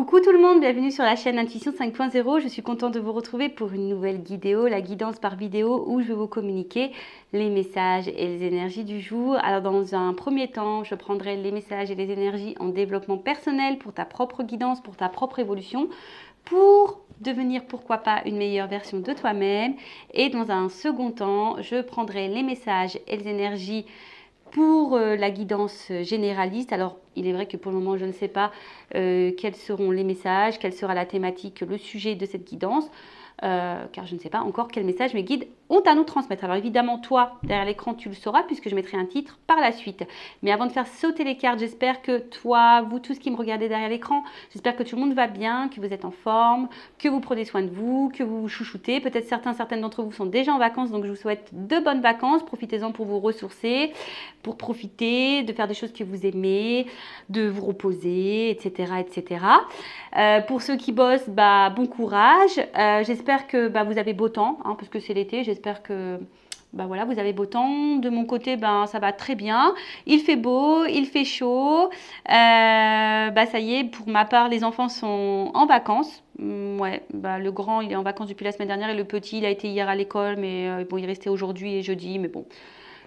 Coucou tout le monde, bienvenue sur la chaîne Intuition 5.0. Je suis contente de vous retrouver pour une nouvelle vidéo, la guidance par vidéo où je vais vous communiquer les messages et les énergies du jour. Alors dans un premier temps, je prendrai les messages et les énergies en développement personnel pour ta propre guidance, pour ta propre évolution, pour devenir pourquoi pas une meilleure version de toi-même. Et dans un second temps, je prendrai les messages et les énergies pour la guidance généraliste. Alors, il est vrai que pour le moment, je ne sais pas quels seront les messages, quelle sera la thématique, le sujet de cette guidance, car je ne sais pas encore quel message mes guides ont à nous transmettre. Alors évidemment, toi, derrière l'écran, tu le sauras puisque je mettrai un titre par la suite. Mais avant de faire sauter les cartes, j'espère que toi, vous tous qui me regardez derrière l'écran, j'espère que tout le monde va bien, que vous êtes en forme, que vous prenez soin de vous, que vous vous chouchoutez. Peut-être certaines d'entre vous sont déjà en vacances, donc je vous souhaite de bonnes vacances. Profitez-en pour vous ressourcer, pour profiter de faire des choses que vous aimez, de vous reposer, etc. etc. Pour ceux qui bossent, bon courage. J'espère que vous avez beau temps, hein, parce que c'est l'été. J'espère que voilà, vous avez beau temps. De mon côté, ça va très bien. Il fait beau, il fait chaud. Ça y est, pour ma part, les enfants sont en vacances. Ouais, le grand, il est en vacances depuis la semaine dernière et le petit, il a été hier à l'école, mais bon, il restait aujourd'hui et jeudi, mais bon,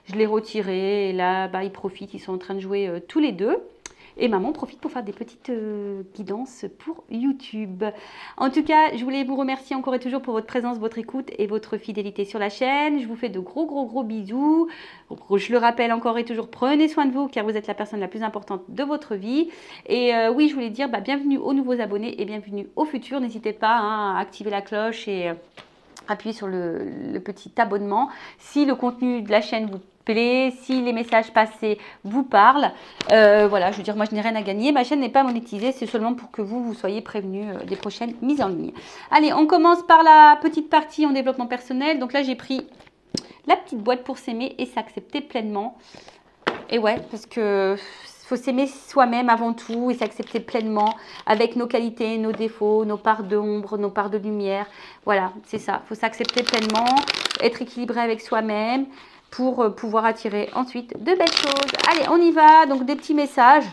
je l'ai retiré et là, ils profitent, ils sont en train de jouer tous les deux. Et maman profite pour faire des petites guidances pour YouTube. En tout cas, je voulais vous remercier encore et toujours pour votre présence, votre écoute et votre fidélité sur la chaîne. Je vous fais de gros bisous. Je le rappelle encore et toujours, prenez soin de vous car vous êtes la personne la plus importante de votre vie. Et oui, je voulais dire bienvenue aux nouveaux abonnés et bienvenue aux futurs. N'hésitez pas à activer la cloche et appuyer sur le petit abonnement si le contenu de la chaîne vous plaît, si les messages passés vous parlent. Voilà, je veux dire, moi je n'ai rien à gagner, ma chaîne n'est pas monétisée, c'est seulement pour que vous soyez prévenus des prochaines mises en ligne. Allez, on commence par la petite partie en développement personnel. Donc là, j'ai pris la petite boîte pour s'aimer et s'accepter pleinement. Et ouais, parce que faut s'aimer soi-même avant tout et s'accepter pleinement avec nos qualités, nos défauts, nos parts d'ombre, nos parts de lumière. Voilà, c'est ça. Il faut s'accepter pleinement, être équilibré avec soi-même pour pouvoir attirer ensuite de belles choses. Allez, on y va. Donc, des petits messages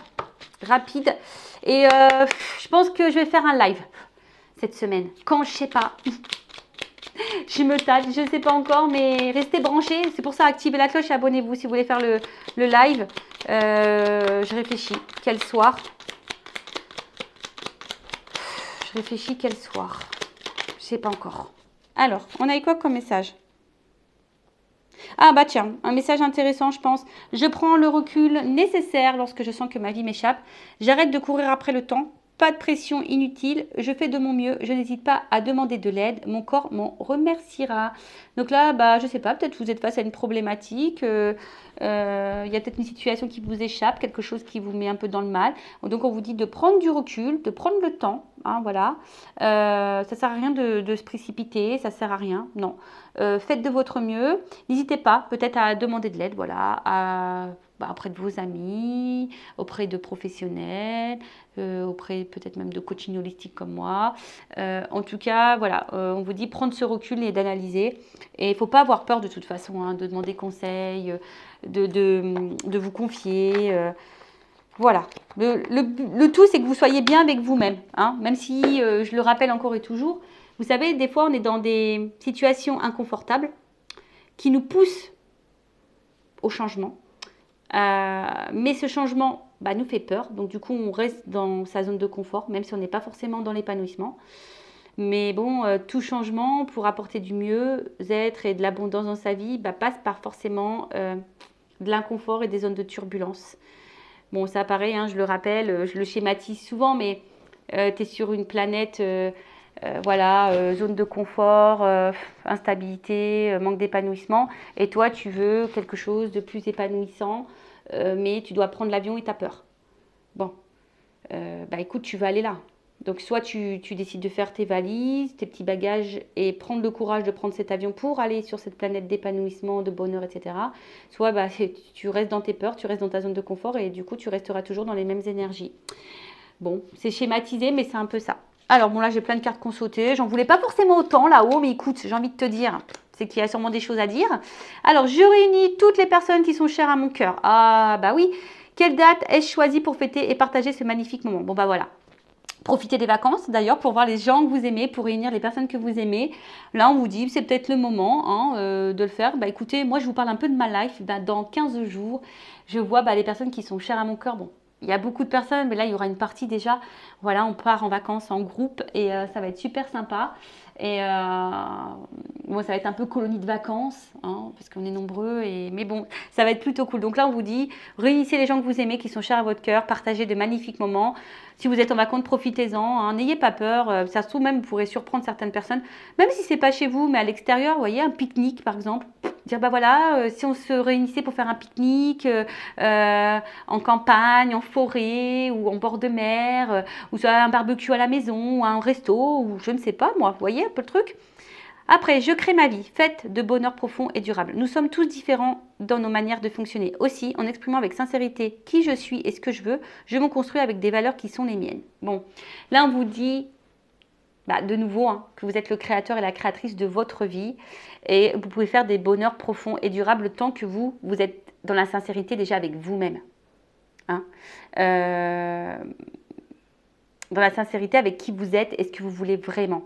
rapides. Et je pense que je vais faire un live cette semaine. Quand, je sais pas. Je me tâte, je ne sais pas encore, mais restez branchés. C'est pour ça, activez la cloche et abonnez-vous si vous voulez faire le live. Je réfléchis. Quel soir? Je réfléchis quel soir? Je ne sais pas encore. Alors, on a eu quoi comme message? Ah tiens, un message intéressant je pense. Je prends le recul nécessaire lorsque je sens que ma vie m'échappe. J'arrête de courir après le temps. Pas de pression inutile, je fais de mon mieux, je n'hésite pas à demander de l'aide, mon corps m'en remerciera. Donc là, je ne sais pas, peut-être vous êtes face à une problématique, il y a peut-être une situation qui vous échappe, quelque chose qui vous met un peu dans le mal. Donc on vous dit de prendre du recul, de prendre le temps, hein, voilà. Ça ne sert à rien de se précipiter, ça ne sert à rien, non. Faites de votre mieux, n'hésitez pas peut-être à demander de l'aide, voilà, auprès de vos amis, auprès de professionnels, auprès peut-être même de coaching holistique comme moi. En tout cas, voilà, on vous dit prendre ce recul et d'analyser. Et il ne faut pas avoir peur de toute façon, hein, de demander conseil, de vous confier. Voilà. Le tout, c'est que vous soyez bien avec vous-même. Hein, même si, je le rappelle encore et toujours, vous savez, des fois, on est dans des situations inconfortables qui nous poussent au changement. Mais ce changement nous fait peur. Donc, du coup, on reste dans sa zone de confort, même si on n'est pas forcément dans l'épanouissement. Mais bon, tout changement pour apporter du mieux-être et de l'abondance dans sa vie passe par forcément de l'inconfort et des zones de turbulence. Bon, ça pareil, hein, je le rappelle, je le schématise souvent, mais tu es sur une planète... zone de confort, instabilité, manque d'épanouissement. Et toi, tu veux quelque chose de plus épanouissant, mais tu dois prendre l'avion et tu as peur. Bon, écoute, tu vas aller là. Donc, soit tu décides de faire tes valises, tes petits bagages et prendre le courage de prendre cet avion pour aller sur cette planète d'épanouissement, de bonheur, etc. Soit tu restes dans tes peurs, tu restes dans ta zone de confort et du coup, tu resteras toujours dans les mêmes énergies. Bon, c'est schématisé, mais c'est un peu ça. Alors, bon, là, j'ai plein de cartes qu'on sautait. J'en voulais pas forcément autant là-haut, mais écoute, j'ai envie de te dire, c'est qu'il y a sûrement des choses à dire. Alors, je réunis toutes les personnes qui sont chères à mon cœur. Ah, oui. Quelle date ai-je choisi pour fêter et partager ce magnifique moment? Bon, voilà. Profitez des vacances d'ailleurs pour voir les gens que vous aimez, pour réunir les personnes que vous aimez. Là, on vous dit, c'est peut-être le moment hein, de le faire. Bah, écoutez, moi, je vous parle un peu de ma life. Bah, dans 15 jours, je vois les personnes qui sont chères à mon cœur. Bon, il y a beaucoup de personnes, mais là, il y aura une partie déjà. Voilà, on part en vacances en groupe et ça va être super sympa. Et bon, ça va être un peu colonie de vacances, hein, parce qu'on est nombreux. Mais bon, ça va être plutôt cool. Donc là, on vous dit, réunissez les gens que vous aimez, qui sont chers à votre cœur, partagez de magnifiques moments. Si vous êtes en vacances, profitez-en, hein, n'ayez pas peur. Ça se trouve même, vous pourrez surprendre certaines personnes, même si c'est pas chez vous, mais à l'extérieur, vous voyez, un pique-nique par exemple. Dire, bah voilà, si on se réunissait pour faire un pique-nique en campagne, en forêt ou en bord de mer, ou soit un barbecue à la maison, ou un resto, ou je ne sais pas moi, vous voyez un peu le truc. Après, je crée ma vie, faite de bonheur profond et durable. Nous sommes tous différents dans nos manières de fonctionner. Aussi, en exprimant avec sincérité qui je suis et ce que je me construis avec des valeurs qui sont les miennes. Bon, là on vous dit, de nouveau, hein, que vous êtes le créateur et la créatrice de votre vie. Et vous pouvez faire des bonheurs profonds et durables tant que vous êtes dans la sincérité déjà avec vous-même. Hein. Dans la sincérité avec qui vous êtes et ce que vous voulez vraiment.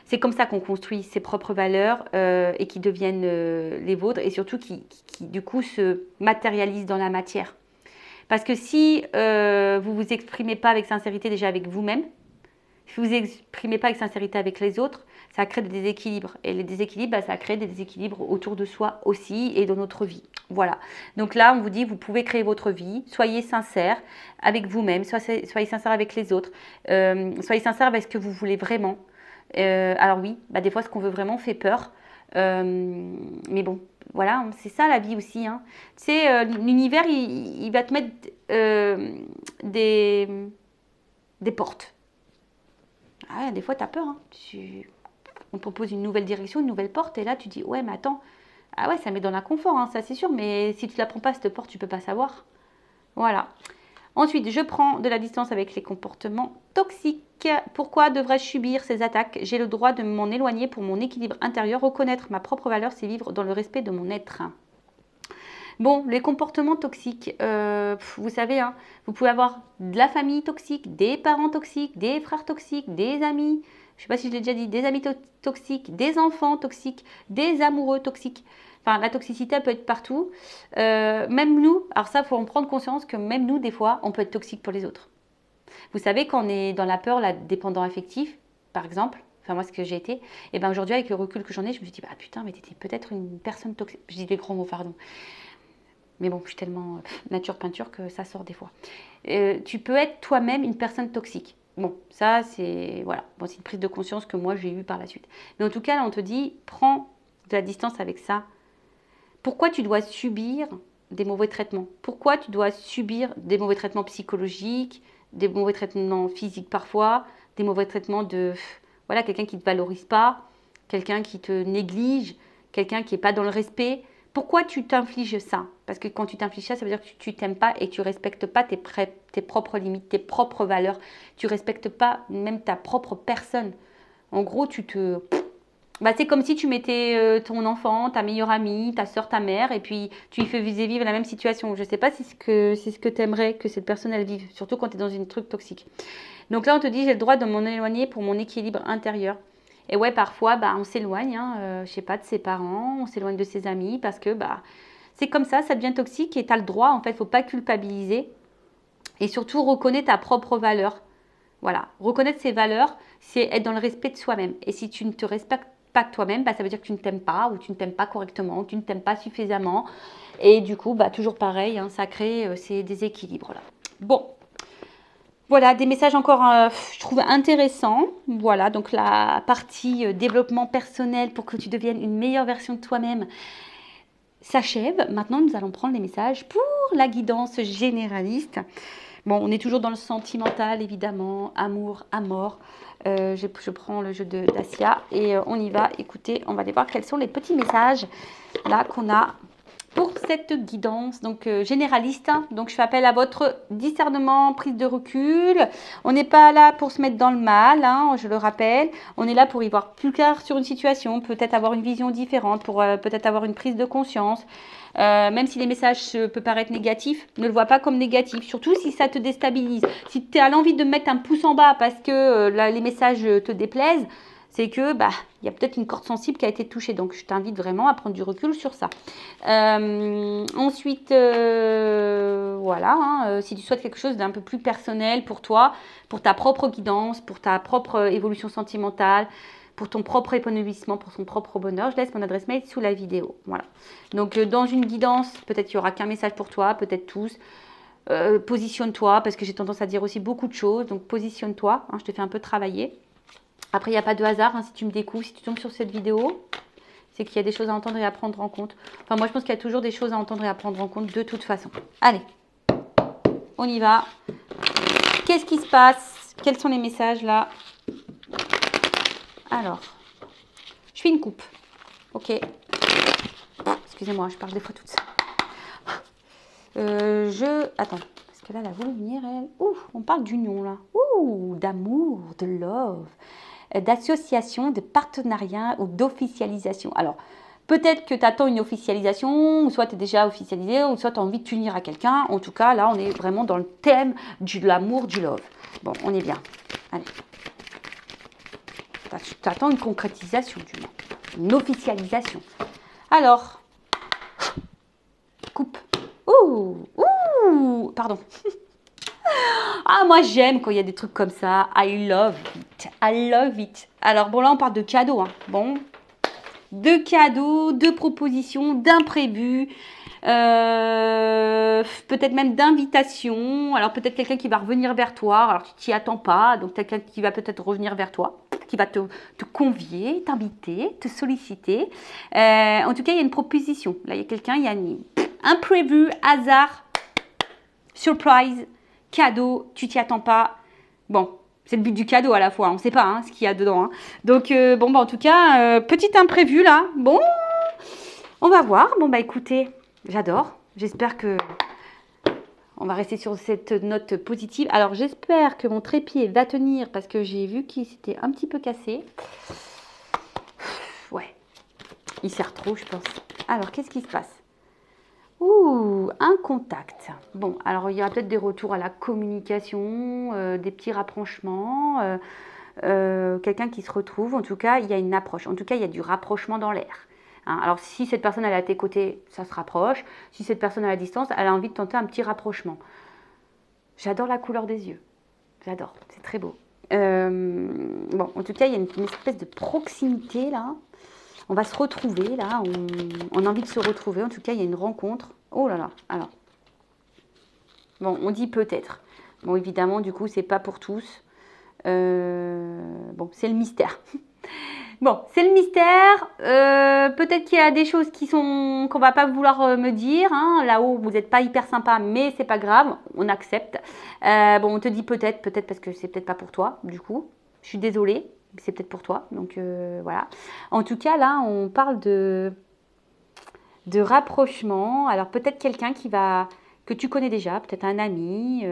C'est comme ça qu'on construit ses propres valeurs et qui deviennent les vôtres et surtout qui du coup se matérialisent dans la matière. Parce que si vous ne vous exprimez pas avec sincérité déjà avec vous-même, si vous ne vous exprimez pas avec sincérité avec les autres, ça crée des déséquilibres. Et les déséquilibres, ça crée des déséquilibres autour de soi aussi et dans notre vie. Voilà. Donc là, on vous dit, vous pouvez créer votre vie. Soyez sincère avec vous-même. Soyez sincère avec les autres. Soyez sincère avec ce que vous voulez vraiment. Alors oui, des fois, ce qu'on veut vraiment fait peur. Mais bon, voilà, c'est ça la vie aussi. Hein. Tu sais, l'univers, il va te mettre des portes. Ah, des fois, tu as peur. Hein. On te propose une nouvelle direction, une nouvelle porte, et là, tu dis, ouais, mais attends. Ah ouais, ça met dans l'inconfort, hein, ça c'est sûr, mais si tu ne la prends pas, cette porte, tu ne peux pas savoir. Voilà. Ensuite, je prends de la distance avec les comportements toxiques. Pourquoi devrais-je subir ces attaques? J'ai le droit de m'en éloigner pour mon équilibre intérieur. Reconnaître ma propre valeur, c'est vivre dans le respect de mon être. Bon, les comportements toxiques, vous savez, hein, vous pouvez avoir de la famille toxique, des parents toxiques, des frères toxiques, des amis, je ne sais pas si je l'ai déjà dit, des amis toxiques, des enfants toxiques, des amoureux toxiques. Enfin, la toxicité, elle peut être partout. Même nous, alors ça, il faut en prendre conscience que même nous, des fois, on peut être toxique pour les autres. Vous savez, quand on est dans la peur, la dépendant affectif, par exemple, enfin moi, ce que j'ai été, et bien aujourd'hui, avec le recul que j'en ai, je me suis dit, bah putain, mais t'étais peut-être une personne toxique. Je dis des grands mots, pardon. Mais bon, je suis tellement nature peinture que ça sort des fois. Tu peux être toi-même une personne toxique. Bon, ça, c'est voilà. Bon, c'est une prise de conscience que moi, j'ai eue par la suite. Mais en tout cas, là, on te dit, prends de la distance avec ça. Pourquoi tu dois subir des mauvais traitements? Pourquoi tu dois subir des mauvais traitements psychologiques, des mauvais traitements physiques parfois, des mauvais traitements de voilà, quelqu'un qui ne te valorise pas, quelqu'un qui te néglige, quelqu'un qui n'est pas dans le respect? Pourquoi tu t'infliges ça? Parce que quand tu t'infliges ça, ça veut dire que tu t'aimes pas et que tu respectes pas tes propres limites, tes propres valeurs. Tu respectes pas même ta propre personne. En gros, c'est comme si tu mettais ton enfant, ta meilleure amie, ta soeur, ta mère, et puis tu lui faisais vivre la même situation. Je ne sais pas si c'est ce que tu aimerais que cette personne elle vive, surtout quand tu es dans une truc toxique. Donc là, on te dit, j'ai le droit de m'en éloigner pour mon équilibre intérieur. Et ouais, parfois, on s'éloigne, hein, je sais pas, de ses parents, on s'éloigne de ses amis, parce que c'est comme ça devient toxique et tu as le droit, en fait, il ne faut pas culpabiliser. Et surtout, reconnaître ta propre valeur. Voilà, reconnaître ses valeurs, c'est être dans le respect de soi-même. Et si tu ne te respectes pas toi-même, ça veut dire que tu ne t'aimes pas, ou tu ne t'aimes pas correctement, ou tu ne t'aimes pas suffisamment. Et du coup, toujours pareil, hein, ça crée ces déséquilibres-là. Bon. Voilà, des messages encore, je trouve intéressants. Voilà, donc la partie développement personnel pour que tu deviennes une meilleure version de toi-même s'achève. Maintenant, nous allons prendre les messages pour la guidance généraliste. Bon, on est toujours dans le sentimental, évidemment, amour, à mort. Je prends le jeu de Dacia et on y va. Écoutez, on va aller voir quels sont les petits messages là qu'on a pour cette guidance donc généraliste. Hein. Donc je fais appel à votre discernement, prise de recul. On n'est pas là pour se mettre dans le mal, hein, je le rappelle. On est là pour y voir plus clair sur une situation, peut-être avoir une vision différente, pour peut-être avoir une prise de conscience. Même si les messages peuvent paraître négatifs, ne le vois pas comme négatif, surtout si ça te déstabilise. Si tu as l'envie de mettre un pouce en bas parce que les messages te déplaisent, c'est que il y a peut-être une corde sensible qui a été touchée. Donc, je t'invite vraiment à prendre du recul sur ça. Ensuite, voilà, hein, si tu souhaites quelque chose d'un peu plus personnel pour toi, pour ta propre guidance, pour ta propre évolution sentimentale, pour ton propre épanouissement, pour son propre bonheur, je laisse mon adresse mail sous la vidéo. Voilà. Donc, dans une guidance, peut-être qu'il n'y aura qu'un message pour toi, peut-être tous. Positionne-toi, parce que j'ai tendance à dire aussi beaucoup de choses. Donc, positionne-toi. Hein, je te fais un peu travailler. Après, il n'y a pas de hasard, hein, si tu me découvres, si tu tombes sur cette vidéo, c'est qu'il y a des choses à entendre et à prendre en compte. Enfin, moi, je pense qu'il y a toujours des choses à entendre et à prendre en compte de toute façon. Allez, on y va. Qu'est-ce qui se passe? Quels sont les messages là? Alors, je fais une coupe. Ok. Excusez-moi, je parle des fois toute seule. Attends, parce que là, elle a voulu venir, elle. Ouh, on parle d'union là. Ouh, d'amour, de love, d'association, de partenariat ou d'officialisation. Alors, peut-être que tu attends une officialisation, ou soit tu es déjà officialisé, ou soit tu as envie de t'unir à quelqu'un. En tout cas, là, on est vraiment dans le thème de l'amour, du love. Bon, on est bien. Allez. Tu attends une concrétisation, du moins. Une officialisation. Alors, coupe. Ouh, ouh, pardon. Ah, moi, j'aime quand il y a des trucs comme ça. I love it. I love it. Alors, bon, là, on parle de cadeaux. Hein. Bon, de cadeaux, de propositions, d'imprévus. Peut-être même d'invitations. Alors, peut-être quelqu'un qui va revenir vers toi. Alors, tu t'y attends pas. Donc, quelqu'un qui va peut-être revenir vers toi, qui va te convier, t'inviter, te solliciter. En tout cas, il y a une proposition. Là, il y a quelqu'un, il y a un imprévu, hasard, surprise, cadeau, tu t'y attends pas. Bon, c'est le but du cadeau à la fois, on ne sait pas hein, ce qu'il y a dedans. Hein. Donc, bon, en tout cas, petit imprévu là. Bon, on va voir. Bon, écoutez, j'adore. J'espère que on va rester sur cette note positive. Alors, j'espère que mon trépied va tenir parce que j'ai vu qu'il s'était un petit peu cassé. Ouais, il sert trop, je pense. Alors, qu'est-ce qui se passe? Ouh, un contact. Bon, alors il y aura peut-être des retours à la communication, des petits rapprochements, quelqu'un qui se retrouve. En tout cas, il y a une approche. En tout cas, il y a du rapprochement dans l'air. Hein, alors, si cette personne elle est à tes côtés, ça se rapproche. Si cette personne est à la distance, elle a envie de tenter un petit rapprochement. J'adore la couleur des yeux. J'adore, c'est très beau. Bon, en tout cas, il y a une espèce de proximité là. On va se retrouver, là, on a envie de se retrouver. En tout cas, il y a une rencontre. Oh là là, alors. Bon, on dit peut-être. Bon, évidemment, du coup, c'est pas pour tous. Bon, c'est le mystère. Bon, c'est le mystère. Peut-être qu'il y a des choses qu'on va pas vouloir me dire. Hein. Là-haut, vous n'êtes pas hyper sympa, mais c'est pas grave. On accepte. Bon, on te dit peut-être parce que c'est peut-être pas pour toi, du coup. Je suis désolée. C'est peut-être pour toi, donc voilà. En tout cas, là, on parle de rapprochement. Alors, peut-être quelqu'un que tu connais déjà, peut-être un ami,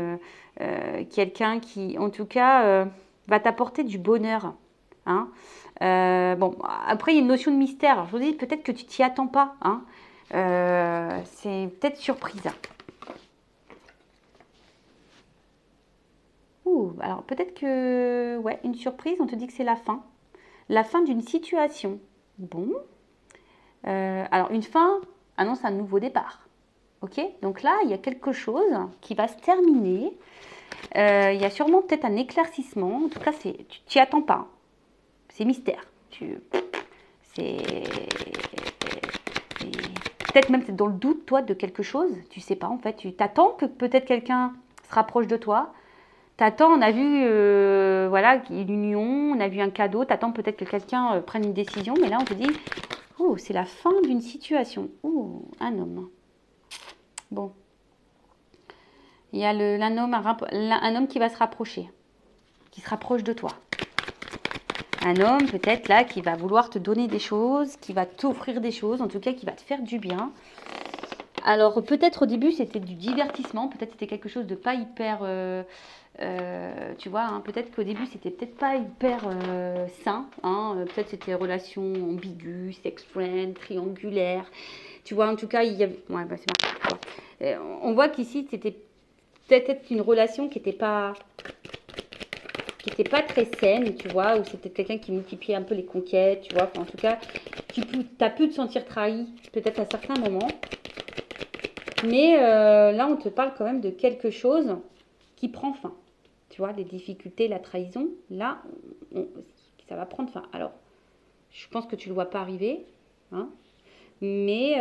quelqu'un qui, en tout cas, va t'apporter du bonheur. Hein. Bon, après, il y a une notion de mystère. Alors, je vous dis, peut-être que tu t'y attends pas. Hein. C'est peut-être surprise. Alors peut-être que, ouais, une surprise, on te dit que c'est la fin d'une situation. Bon, alors une fin annonce un nouveau départ, ok? Donc là, il y a quelque chose qui va se terminer, il y a sûrement peut-être un éclaircissement, en tout cas, tu t'y attends pas, c'est mystère, c'est peut-être même dans le doute, toi, de quelque chose, tu sais pas en fait, tu t'attends que peut-être quelqu'un se rapproche de toi. T'attends, on a vu voilà, une union, on a vu un cadeau, t'attends peut-être que quelqu'un prenne une décision, mais là on te dit, oh, c'est la fin d'une situation. Oh, un homme. Bon. Il y a un homme qui va se rapprocher, qui se rapproche de toi. Un homme peut-être là qui va vouloir te donner des choses, qui va t'offrir des choses, en tout cas qui va te faire du bien. Alors peut-être au début c'était du divertissement, peut-être c'était quelque chose de pas hyper, tu vois, hein, peut-être qu'au début c'était peut-être pas hyper sain, hein, peut-être c'était relation ambiguë, sex friend, triangulaire, tu vois, en tout cas il y avait, ouais, bah, c'est marrant, tu vois. On voit qu'ici c'était peut-être une relation qui était pas très saine, tu vois, ou c'était quelqu'un qui multipliait un peu les conquêtes, tu vois, enfin, en tout cas, tu as pu te sentir trahi peut-être à certains moments. Mais là, on te parle quand même de quelque chose qui prend fin. Tu vois, les difficultés, la trahison, là, ça va prendre fin. Alors, je pense que tu ne le vois pas arriver, hein, mais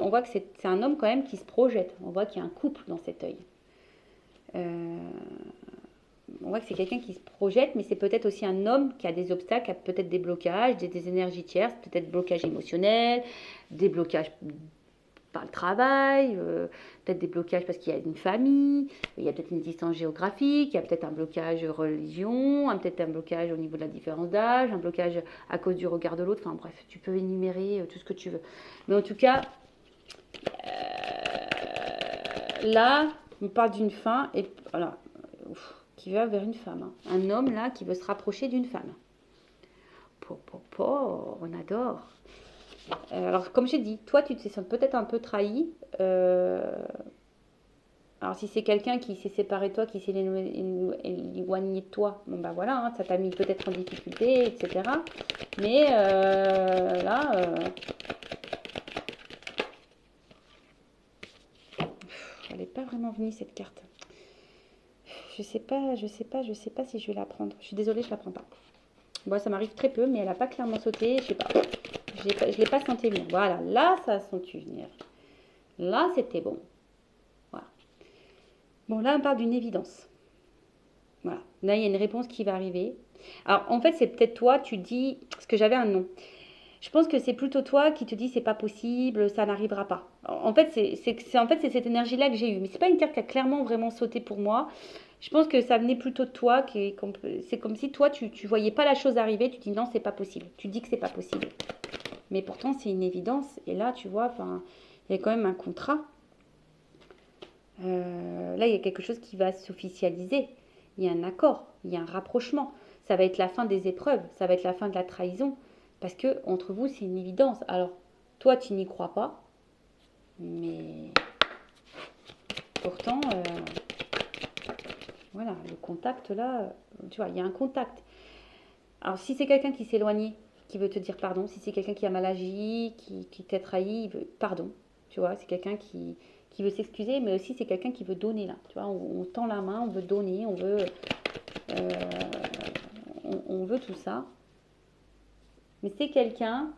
on voit que c'est un homme quand même qui se projette. On voit qu'il y a un couple dans cet œil. On voit que c'est quelqu'un qui se projette, mais c'est peut-être aussi un homme qui a des obstacles, qui a peut-être des blocages, des énergies tierces, peut-être blocages émotionnels, des blocages par le travail, peut-être des blocages parce qu'il y a une famille, il y a peut-être une distance géographique, il y a peut-être un blocage religion, peut-être un blocage au niveau de la différence d'âge, un blocage à cause du regard de l'autre, enfin bref, tu peux énumérer tout ce que tu veux. Mais en tout cas, là, on parle d'une fin, et voilà, qui va vers une femme. Hein. Un homme là qui veut se rapprocher d'une femme. On adore. Alors, comme j'ai dit, toi, tu te sens peut-être un peu trahi. Alors, si c'est quelqu'un qui s'est séparé de toi, qui s'est éloigné de toi, bon ben voilà, hein, ça t'a mis peut-être en difficulté, etc. Mais là, elle n'est pas vraiment venue cette carte. Je sais pas si je vais la prendre. Je suis désolée, je la prends pas. Bon, ça m'arrive très peu, mais elle n'a pas clairement sauté. Je sais pas. Je l'ai pas senti venir. Voilà, là, ça a senti venir. Là, c'était bon. Voilà. Bon, là, on parle d'une évidence. Voilà. Là, il y a une réponse qui va arriver. Alors, en fait, c'est peut-être toi, tu dis, parce que j'avais un nom. Je pense que c'est plutôt toi qui te dis c'est pas possible, ça n'arrivera pas. En fait, c'est cette énergie-là que j'ai eue. Mais c'est pas une carte qui a clairement vraiment sauté pour moi. Je pense que ça venait plutôt de toi. C'est comme si toi, tu voyais pas la chose arriver. Tu dis non, c'est pas possible. Tu dis que c'est pas possible. Mais pourtant, c'est une évidence. Et là, tu vois, enfin, il y a quand même un contrat. Là, il y a quelque chose qui va s'officialiser. Il y a un accord, il y a un rapprochement. Ça va être la fin des épreuves, ça va être la fin de la trahison. Parce que entre vous, c'est une évidence. Alors, toi, tu n'y crois pas. Mais pourtant, voilà, le contact là, tu vois, il y a un contact. Alors, si c'est quelqu'un qui s'est éloigné, qui veut te dire pardon, si c'est quelqu'un qui a mal agi, qui t'a trahi, il veut pardon. Tu vois, c'est quelqu'un qui veut s'excuser, mais aussi c'est quelqu'un qui veut donner là. Tu vois, on tend la main, on veut donner, euh, on veut tout ça. Mais c'est quelqu'un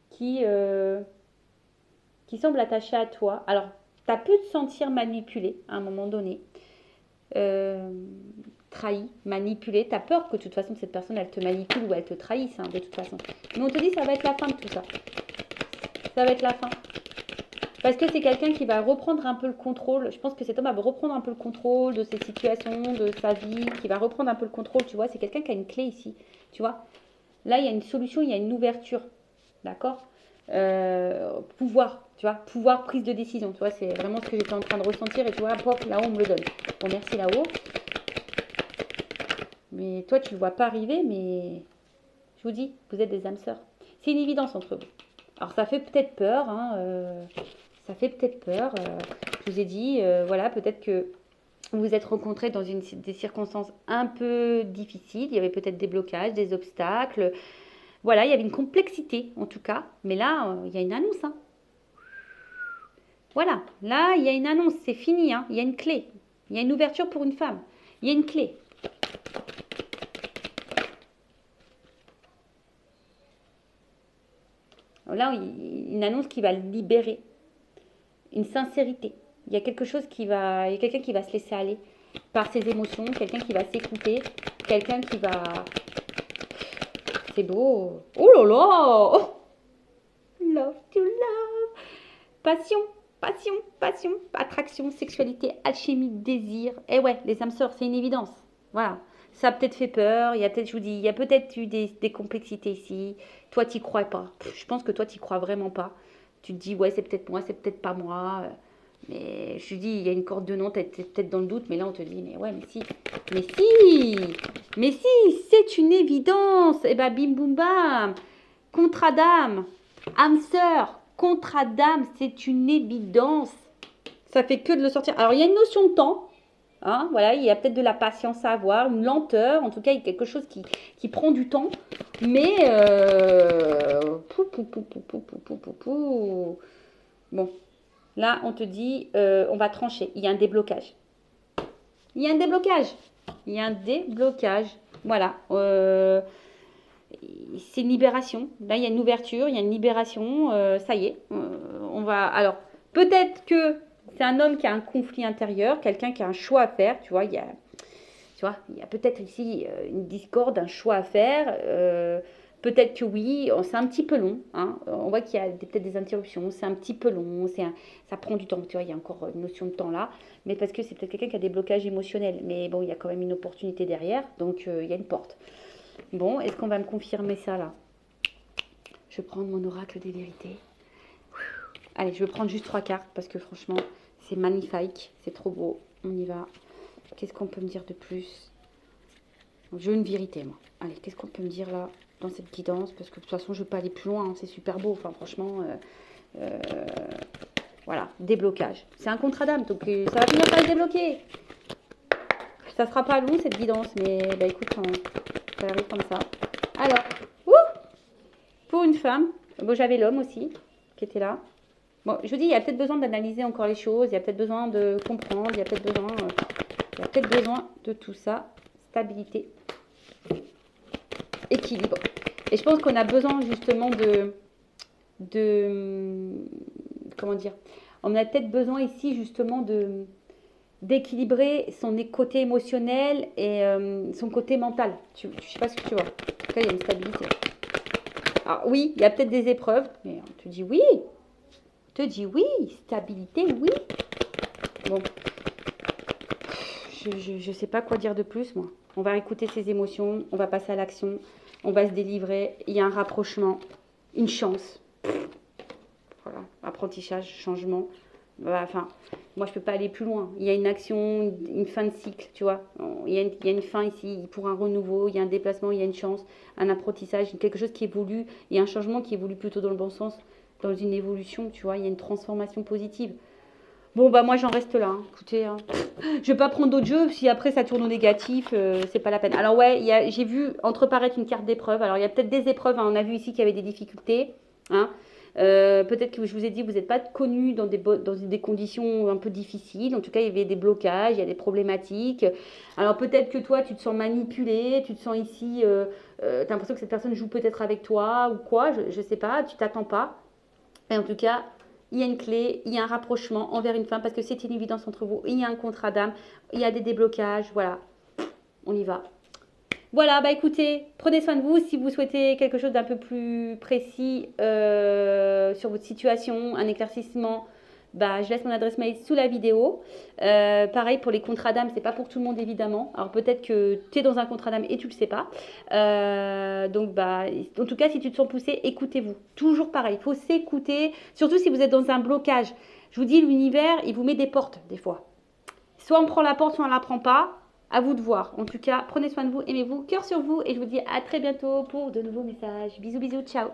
qui semble attaché à toi. Alors, tu as pu te sentir manipulé à un moment donné, trahi, manipulé. Tu as peur que de toute façon cette personne elle te manipule ou elle te trahisse hein, de toute façon. Mais on te dit ça va être la fin de tout ça. Ça va être la fin. Parce que c'est quelqu'un qui va reprendre un peu le contrôle. Je pense que cet homme va reprendre un peu le contrôle de ses situations, de sa vie, qui va reprendre un peu le contrôle, tu vois. C'est quelqu'un qui a une clé ici, tu vois. Là, il y a une solution, il y a une ouverture, d'accord. Pouvoir, tu vois, pouvoir, prise de décision, tu vois, c'est vraiment ce que j'étais en train de ressentir et tu vois, pop, là-haut, on me le donne. Bon, merci là-haut. Mais toi, tu ne le vois pas arriver, mais je vous dis, vous êtes des âmes sœurs. C'est une évidence entre vous. Alors, ça fait peut-être peur, hein, ça fait peut-être peur. Je vous ai dit, voilà, peut-être que vous vous êtes rencontrés dans des circonstances un peu difficiles. Il y avait peut-être des blocages, des obstacles. Voilà, il y avait une complexité en tout cas. Mais là, il y a une annonce. Hein. Voilà, là, il y a une annonce. C'est fini. Hein. Il y a une clé. Il y a une ouverture pour une femme. Il y a une clé. Là, une annonce qui va libérer. Une sincérité. Il y a quelque chose qui va, il y a quelqu'un qui va se laisser aller par ses émotions, quelqu'un qui va s'écouter, quelqu'un qui va. C'est beau. Oh là là. Oh. Love to love. Passion, passion, passion, attraction, sexualité, alchimie, désir. Eh ouais, les âmes sœurs, c'est une évidence. Voilà. Ça a peut-être fait peur, il y a peut-être, je vous dis, il y a peut-être eu des complexités ici. Toi, t'y crois pas. Je pense que toi, t'y crois vraiment pas. Tu te dis, ouais, c'est peut-être moi, c'est peut-être pas moi. Mais je te dis, il y a une corde de non, tu es peut-être dans le doute, mais là, on te dit, mais ouais, mais si, mais si, mais si, c'est une évidence. Et ben, bim, boum, bam, contre Adam, âme sœur, contre Adam, c'est une évidence. Ça fait que de le sortir. Alors, il y a une notion de temps. Hein, voilà, il y a peut-être de la patience à avoir, une lenteur, en tout cas, il y a quelque chose qui prend du temps. Mais, bon, là, on te dit, on va trancher. Il y a un déblocage. Il y a un déblocage. Il y a un déblocage. Voilà. C'est une libération. Là, il y a une ouverture, il y a une libération. Ça y est. On va. Alors, peut-être que c'est un homme qui a un conflit intérieur, quelqu'un qui a un choix à faire. Tu vois, il y a peut-être ici une discorde, un choix à faire. Peut-être que oui, c'est un petit peu long. Hein. On voit qu'il y a peut-être des interruptions, c'est un petit peu long, ça prend du temps. Tu vois, il y a encore une notion de temps là, mais parce que c'est peut-être quelqu'un qui a des blocages émotionnels. Mais bon, il y a quand même une opportunité derrière, donc il y a une porte. Bon, est-ce qu'on va me confirmer ça là? Je vais prendre mon oracle des vérités. Allez, je vais prendre juste 3 cartes parce que franchement, c'est magnifique, c'est trop beau. On y va. Qu'est-ce qu'on peut me dire de plus? Je veux une vérité, moi. Allez, qu'est-ce qu'on peut me dire là dans cette guidance? Parce que de toute façon, je ne veux pas aller plus loin. Hein, c'est super beau. Enfin, franchement, voilà, déblocage. C'est un contrat d'âme, donc ça va finir par être débloqué. Ça ne sera pas long cette guidance, mais bah écoute, ça arrive comme ça. Alors, pour une femme, bon, j'avais l'homme aussi qui était là. Bon, je vous dis, il y a peut-être besoin d'analyser encore les choses, il y a peut-être besoin de comprendre, il y a peut-être besoin de tout ça. Stabilité, équilibre. Et je pense qu'on a besoin justement comment dire, on a peut-être besoin ici justement d'équilibrer son côté émotionnel et son côté mental. Je ne sais pas ce que tu vois. En tout cas, il y a une stabilité. Alors oui, il y a peut-être des épreuves, mais on te dit oui. Stabilité, oui. Bon, je ne sais pas quoi dire de plus, moi. On va écouter ses émotions, on va passer à l'action, on va se délivrer. Il y a un rapprochement, une chance. Voilà, apprentissage, changement. Enfin, moi, je ne peux pas aller plus loin. Il y a une action, une fin de cycle, tu vois. Il y a une fin ici pour un renouveau, il y a un déplacement, il y a une chance, un apprentissage, quelque chose qui évolue. Il y a un changement qui évolue plutôt dans le bon sens, dans une évolution, tu vois. Il y a une transformation positive. Bon, bah moi, j'en reste là. Hein. Écoutez, hein. Je vais pas prendre d'autres jeux. Si après, ça tourne au négatif, c'est pas la peine. Alors ouais, j'ai vu entreparaître une carte d'épreuve. Alors, il y a peut-être des épreuves. Hein. On a vu ici qu'il y avait des difficultés. Hein. Peut-être que je vous ai dit, vous n'êtes pas connu dans des conditions un peu difficiles. En tout cas, il y avait des blocages, il y a des problématiques. Alors peut-être que toi, tu te sens manipulé, tu te sens ici, tu as l'impression que cette personne joue peut-être avec toi ou quoi, je ne sais pas, tu t'attends pas. Et en tout cas, il y a une clé, il y a un rapprochement envers une femme parce que c'est une évidence entre vous. Il y a un contrat d'âme, il y a des déblocages, voilà. On y va. Voilà, bah écoutez, prenez soin de vous. Si vous souhaitez quelque chose d'un peu plus précis sur votre situation, un éclaircissement, bah je laisse mon adresse mail sous la vidéo. Pareil pour les contrats d'âme, c'est pas pour tout le monde évidemment. Alors peut-être que tu es dans un contrat d'âme et tu le sais pas. Donc bah en tout cas, si tu te sens poussé, écoutez-vous. Toujours pareil, il faut s'écouter, surtout si vous êtes dans un blocage. Je vous dis, l'univers, il vous met des portes des fois. Soit on prend la porte, soit on ne la prend pas. À vous de voir. En tout cas, prenez soin de vous, aimez-vous, cœur sur vous. Et je vous dis à très bientôt pour de nouveaux messages. Bisous, bisous, ciao.